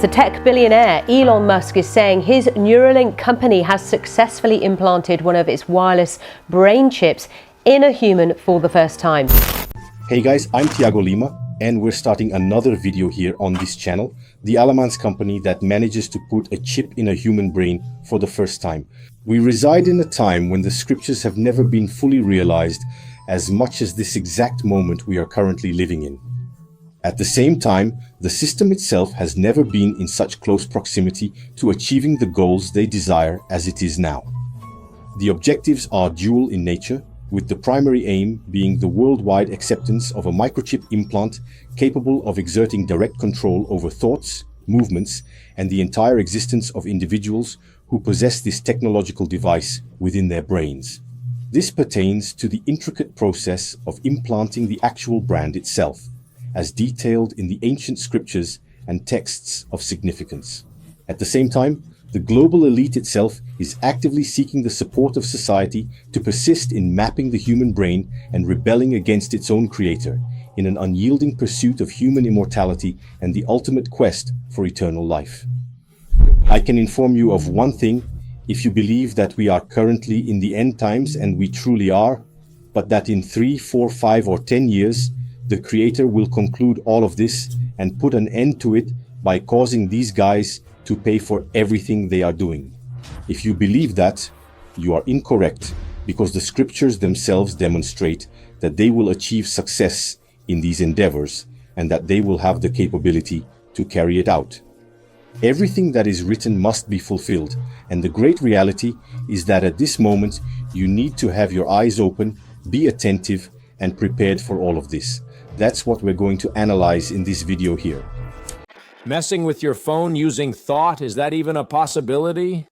The tech billionaire Elon Musk is saying his Neuralink company has successfully implanted one of its wireless brain chips in a human for the first time. Hey guys, I'm Thiago Lima, and we're starting another video here on this channel, the EL0N's company that manages to put a chip in a human brain for the first time. We reside in a time when the scriptures have never been fully realized as much as this exact moment we are currently living in. At the same time, the system itself has never been in such close proximity to achieving the goals they desire as it is now. The objectives are dual in nature, with the primary aim being the worldwide acceptance of a microchip implant capable of exerting direct control over thoughts, movements, and the entire existence of individuals who possess this technological device within their brains. This pertains to the intricate process of implanting the actual brand itself, as detailed in the ancient scriptures and texts of significance. At the same time, the global elite itself is actively seeking the support of society to persist in mapping the human brain and rebelling against its own creator in an unyielding pursuit of human immortality and the ultimate quest for eternal life. I can inform you of one thing: if you believe that we are currently in the end times, and we truly are, but that in 3, 4, 5, or 10 years, the Creator will conclude all of this and put an end to it by causing these guys to pay for everything they are doing. If you believe that, you are incorrect, because the scriptures themselves demonstrate that they will achieve success in these endeavors and that they will have the capability to carry it out. Everything that is written must be fulfilled, and the great reality is that at this moment you need to have your eyes open, be attentive, and prepared for all of this. That's what we're going to analyze in this video here. Messing with your phone using thought, is that even a possibility?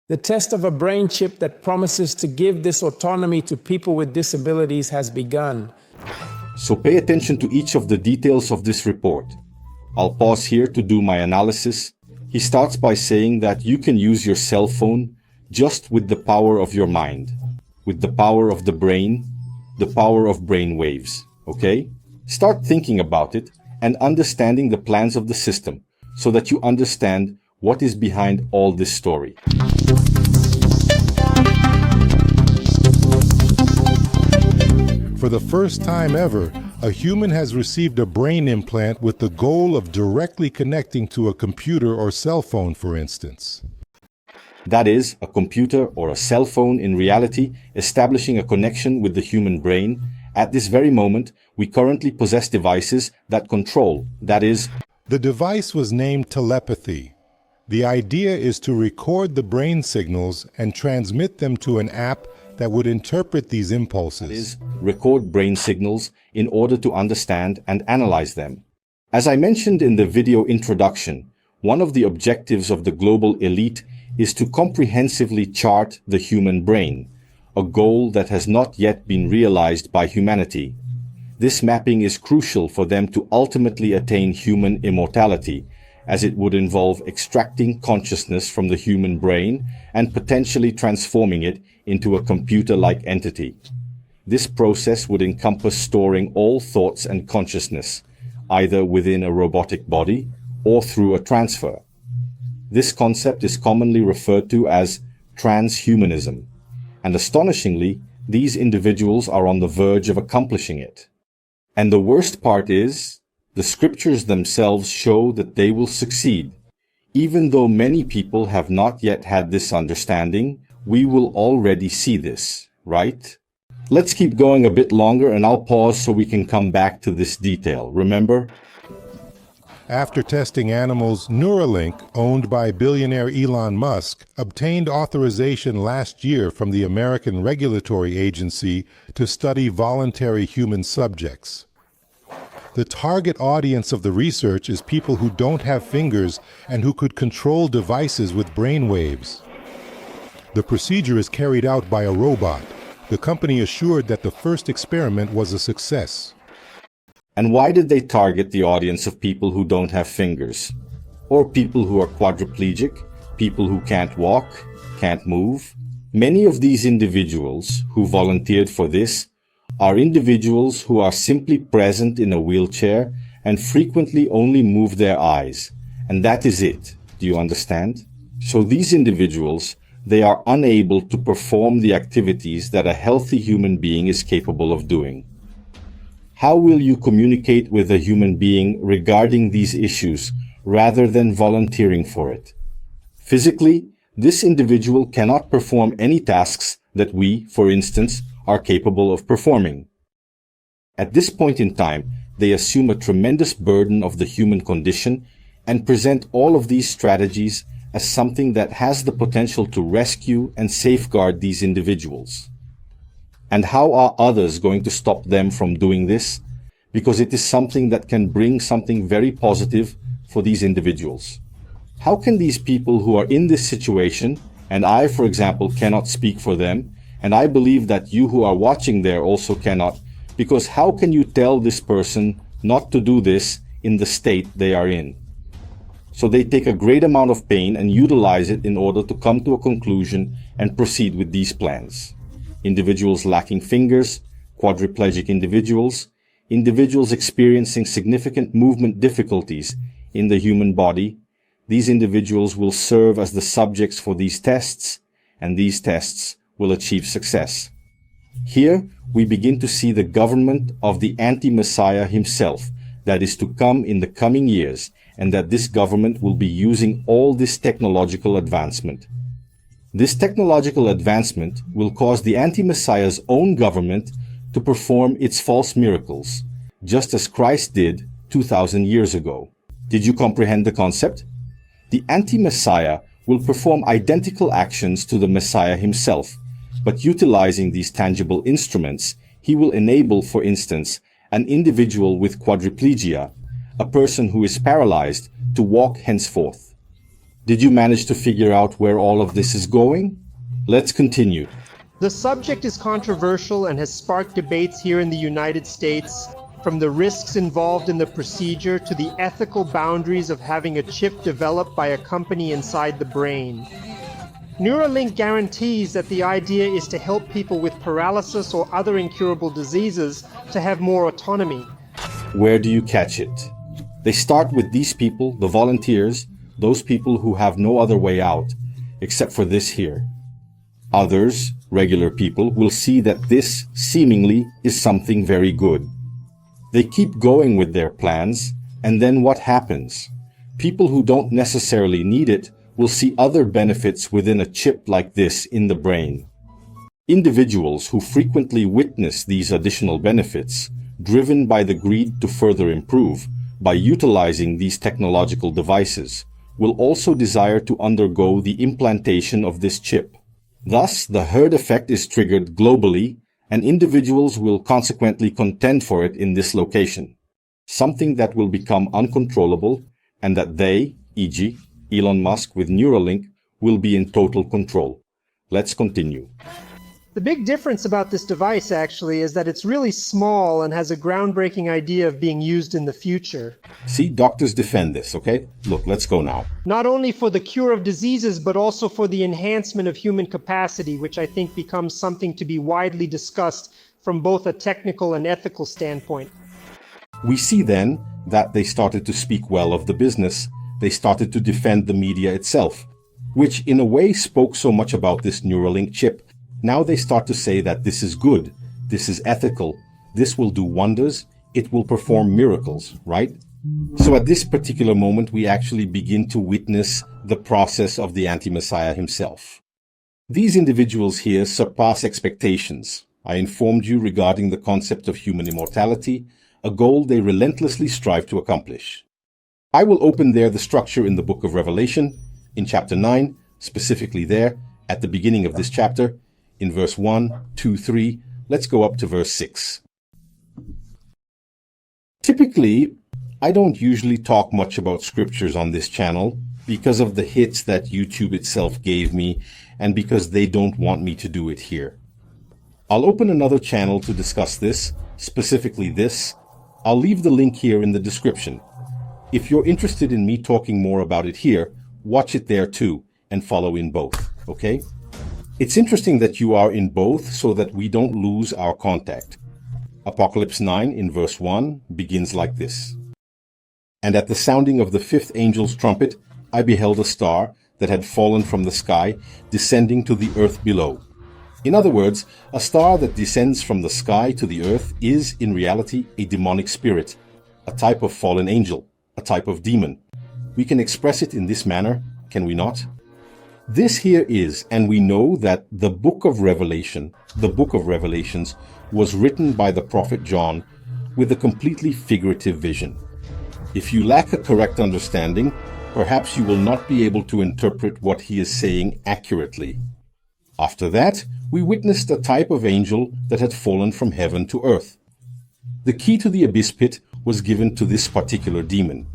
The test of a brain chip that promises to give this autonomy to people with disabilities has begun. So pay attention to each of the details of this report. I'll pause here to do my analysis. He starts by saying that you can use your cell phone just with the power of your mind, with the power of the brain, the power of brain waves, okay? Start thinking about it and understanding the plans of the system so that you understand what is behind all this story. For the first time ever, a human has received a brain implant with the goal of directly connecting to a computer or cell phone, for instance. That is, a computer or a cell phone in reality establishing a connection with the human brain. At this very moment, we currently possess devices that control, that is... The device was named telepathy. The idea is to record the brain signals and transmit them to an app that would interpret these impulses. That is, record brain signals in order to understand and analyze them. As I mentioned in the video introduction, one of the objectives of the global elite is to comprehensively chart the human brain, a goal that has not yet been realized by humanity. This mapping is crucial for them to ultimately attain human immortality, as it would involve extracting consciousness from the human brain and potentially transforming it into a computer-like entity. This process would encompass storing all thoughts and consciousness, either within a robotic body or through a transfer. This concept is commonly referred to as transhumanism. And astonishingly, these individuals are on the verge of accomplishing it. And the worst part is, the scriptures themselves show that they will succeed. Even though many people have not yet had this understanding, we will already see this, right? Let's keep going a bit longer and I'll pause so we can come back to this detail. Remember? After testing animals, Neuralink, owned by billionaire Elon Musk, obtained authorization last year from the American Regulatory Agency to study voluntary human subjects. The target audience of the research is people who don't have fingers and who could control devices with brain waves. The procedure is carried out by a robot. The company assured that the first experiment was a success. And why did they target the audience of people who don't have fingers? Or people who are quadriplegic, people who can't walk, can't move? Many of these individuals who volunteered for this are individuals who are simply present in a wheelchair and frequently only move their eyes, And that is it. Do you understand? So these individuals, they are unable to perform the activities that a healthy human being is capable of doing. How will you communicate with a human being regarding these issues rather than volunteering for it? Physically, this individual cannot perform any tasks that we, for instance, are capable of performing. At this point in time, they assume a tremendous burden of the human condition and present all of these strategies as something that has the potential to rescue and safeguard these individuals. And how are others going to stop them from doing this? Because it is something that can bring something very positive for these individuals. How can these people who are in this situation, and I, for example, cannot speak for them, and I believe that you who are watching there also cannot, because how can you tell this person not to do this in the state they are in? So they take a great amount of pain and utilize it in order to come to a conclusion and proceed with these plans. Individuals lacking fingers, quadriplegic individuals, individuals experiencing significant movement difficulties in the human body, these individuals will serve as the subjects for these tests, and these tests will achieve success. Here, we begin to see the government of the anti-Messiah himself that is to come in the coming years, and that this government will be using all this technological advancement. This technological advancement will cause the anti-Messiah's own government to perform its false miracles, just as Christ did 2,000 years ago. Did you comprehend the concept? The anti-Messiah will perform identical actions to the Messiah himself, but utilizing these tangible instruments, he will enable, for instance, an individual with quadriplegia, a person who is paralyzed, to walk henceforth. Did you manage to figure out where all of this is going? Let's continue. The subject is controversial and has sparked debates here in the United States, from the risks involved in the procedure to the ethical boundaries of having a chip developed by a company inside the brain. Neuralink guarantees that the idea is to help people with paralysis or other incurable diseases to have more autonomy. Where do you catch it? They start with these people, the volunteers, those people who have no other way out, except for this here. Others, regular people, will see that this, seemingly, is something very good. They keep going with their plans, and then what happens? People who don't necessarily need it will see other benefits within a chip like this in the brain. Individuals who frequently witness these additional benefits, driven by the greed to further improve, by utilizing these technological devices, will also desire to undergo the implantation of this chip. Thus, the herd effect is triggered globally, and individuals will consequently contend for it in this location, something that will become uncontrollable, and that they, e.g., Elon Musk with Neuralink, will be in total control. Let's continue. The big difference about this device, actually, is that it's really small and has a groundbreaking idea of being used in the future. See, doctors defend this, okay? Look, let's go now. Not only for the cure of diseases, but also for the enhancement of human capacity, which I think becomes something to be widely discussed from both a technical and ethical standpoint. We see then that they started to speak well of the business. They started to defend the media itself, which in a way spoke so much about this Neuralink chip. Now they start to say that this is good, this is ethical, this will do wonders, it will perform miracles, right? So at this particular moment, we actually begin to witness the process of the anti-Messiah himself. These individuals here surpass expectations. I informed you regarding the concept of human immortality, a goal they relentlessly strive to accomplish. I will open there the structure in the book of Revelation, in chapter 9, specifically there, at the beginning of this chapter, in verse 1, 2, 3, let's go up to verse 6. Typically, I don't usually talk much about scriptures on this channel because of the hits that YouTube itself gave me and because they don't want me to do it here. I'll open another channel to discuss this, specifically this. I'll leave the link here in the description. If you're interested in me talking more about it here, watch it there too and follow in both, okay? It's interesting that you are in both so that we don't lose our contact. Apocalypse 9 in verse 1 begins like this. And at the sounding of the fifth angel's trumpet, I beheld a star that had fallen from the sky, descending to the earth below. In other words, a star that descends from the sky to the earth is, in reality, a demonic spirit, a type of fallen angel, a type of demon. We can express it in this manner, can we not? This here is, and we know that the book of Revelation, the book of Revelations, was written by the prophet John with a completely figurative vision. If you lack a correct understanding, perhaps you will not be able to interpret what he is saying accurately. After that, we witnessed a type of angel that had fallen from heaven to earth. The key to the abyss pit was given to this particular demon.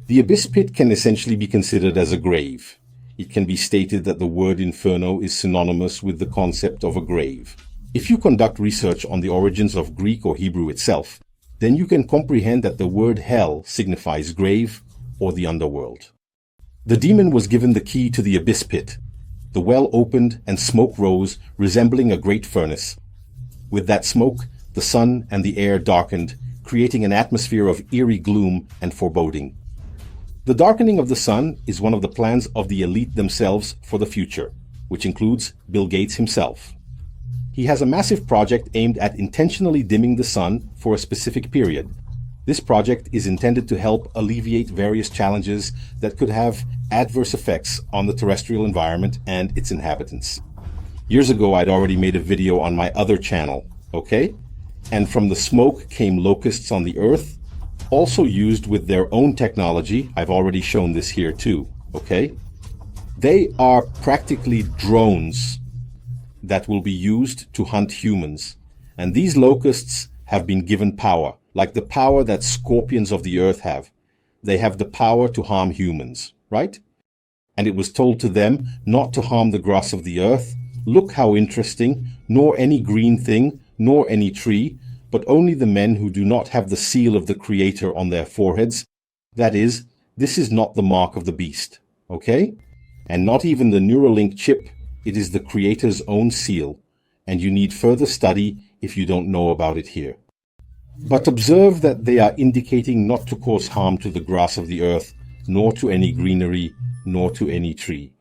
The abyss pit can essentially be considered as a grave. It can be stated that the word inferno is synonymous with the concept of a grave. If you conduct research on the origins of Greek or Hebrew itself, then you can comprehend that the word hell signifies grave or the underworld. The demon was given the key to the abyss pit. The well opened and smoke rose, resembling a great furnace. With that smoke, the sun and the air darkened, creating an atmosphere of eerie gloom and foreboding. The darkening of the sun is one of the plans of the elite themselves for the future, which includes Bill Gates himself. He has a massive project aimed at intentionally dimming the sun for a specific period. This project is intended to help alleviate various challenges that could have adverse effects on the terrestrial environment and its inhabitants. Years ago, I'd already made a video on my other channel, okay? And from the smoke came locusts on the earth, also used with their own technology. I've already shown this here too, okay? They are practically drones that will be used to hunt humans. And these locusts have been given power, like the power that scorpions of the earth have. They have the power to harm humans, right? And it was told to them not to harm the grass of the earth. Look how interesting, nor any green thing, nor any tree, but only the men who do not have the seal of the Creator on their foreheads. That is, this is not the mark of the beast, okay? And not even the Neuralink chip. It is the Creator's own seal, and you need further study if you don't know about it here. But observe that they are indicating not to cause harm to the grass of the earth, nor to any greenery, nor to any tree.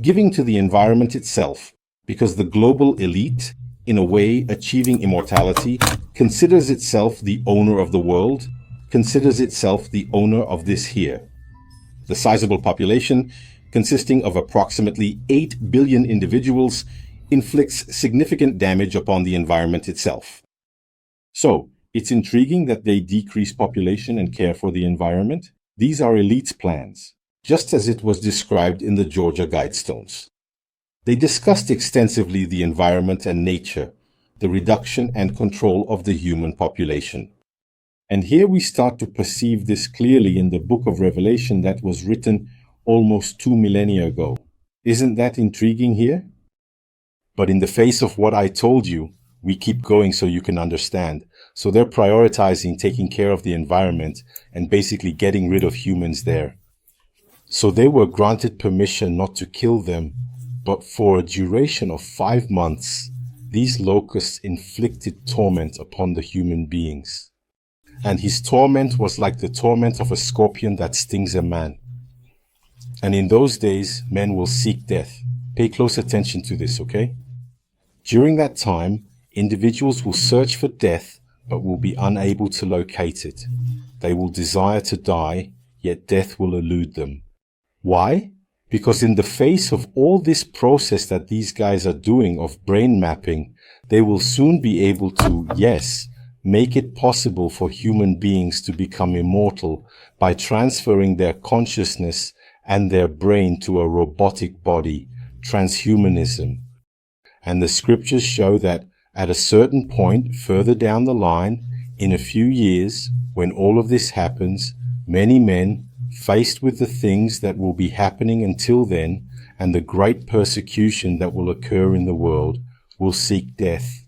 Giving to the environment itself, because the global elite, in a way achieving immortality, considers itself the owner of the world, considers itself the owner of this here. The sizable population, consisting of approximately 8 billion individuals, inflicts significant damage upon the environment itself. So, it's intriguing that they decrease population and care for the environment. These are elites' plans, just as it was described in the Georgia Guidestones. They discussed extensively the environment and nature, the reduction and control of the human population. And here we start to perceive this clearly in the book of Revelation that was written almost 2 millennia ago. Isn't that intriguing here? But in the face of what I told you, we keep going so you can understand. So they're prioritizing taking care of the environment and basically getting rid of humans there. So they were granted permission not to kill them, but for a duration of 5 months, these locusts inflicted torment upon the human beings. And his torment was like the torment of a scorpion that stings a man. And in those days, men will seek death. Pay close attention to this, okay? During that time, individuals will search for death, but will be unable to locate it. They will desire to die, yet death will elude them. Why? Because in the face of all this process that these guys are doing of brain mapping, they will soon be able to, yes, make it possible for human beings to become immortal by transferring their consciousness and their brain to a robotic body, transhumanism. And the scriptures show that at a certain point further down the line, in a few years, when all of this happens, many men, faced with the things that will be happening until then and the great persecution that will occur in the world, will seek death.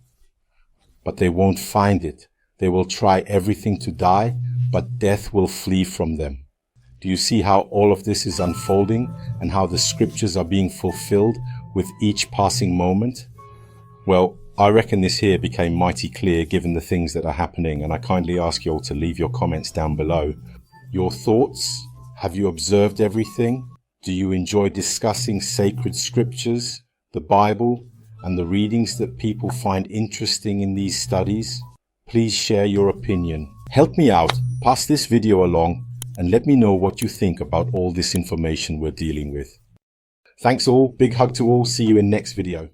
But they won't find it. They will try everything to die, but death will flee from them. Do you see how all of this is unfolding and how the scriptures are being fulfilled with each passing moment? Well, I reckon this here became mighty clear given the things that are happening, and I kindly ask you all to leave your comments down below. Your thoughts? Have you observed everything? Do you enjoy discussing sacred scriptures, the Bible, and the readings that people find interesting in these studies? Please share your opinion. Help me out, pass this video along, and let me know what you think about all this information we're dealing with. Thanks all, big hug to all, see you in next video.